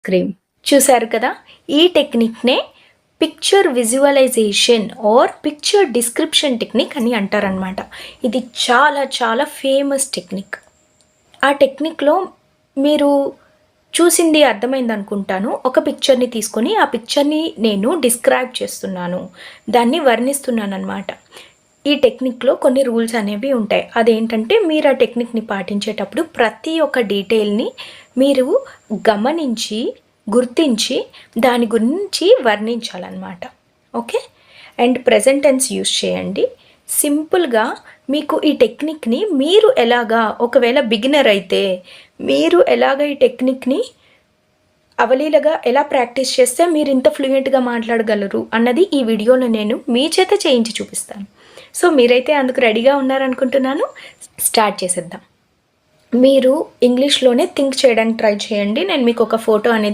Cream. చూసారు కదా, ఈ టెక్నిక్నే picture visualisation or picture description technique అని అంటారనమాట. ఇది చాలా చాలా ఫేమస్ టెక్నిక్. ఆ టెక్నిక్లో మీరు చూసింది అర్థమైంది అనుకుంటాను. ఒక పిక్చర్ని తీసుకొని ఆ పిక్చర్ని నేను డిస్క్రైబ్ చేస్తున్నాను, దాన్ని వర్ణిస్తున్నాను అనమాట. ఈ టెక్నిక్లో కొన్ని రూల్స్ అనేవి ఉంటాయి. అదేంటంటే మీరు ఆ టెక్నిక్ని పాటించేటప్పుడు ప్రతి ఒక్క డీటెయిల్ని మీరు గమనించి గుర్తించి దాని గురించి వర్ణించాలన్నమాట. Okay. And present tense use చేయండి. సింపుల్గా మీకు ఈ టెక్నిక్ని మీరు ఎలాగా, ఒకవేళ బిగినర్ అయితే మీరు ఎలాగ ఈ టెక్నిక్ని అవలీలగా ఎలా ప్రాక్టీస్ చేస్తే మీరు ఇంత ఫ్లూయెంట్గా మాట్లాడగలరు అన్నది ఈ వీడియోలో నేను మీ చేత చేయించి చూపిస్తాను. సో మీరైతే అందుకు రెడీగా ఉన్నారనుకుంటున్నాను. స్టార్ట్ చేసేద్దాం. మీరు ఇంగ్లీష్లోనే థింక్ చేయడానికి ట్రై చేయండి. నేను మీకు ఒక ఫోటో అనేది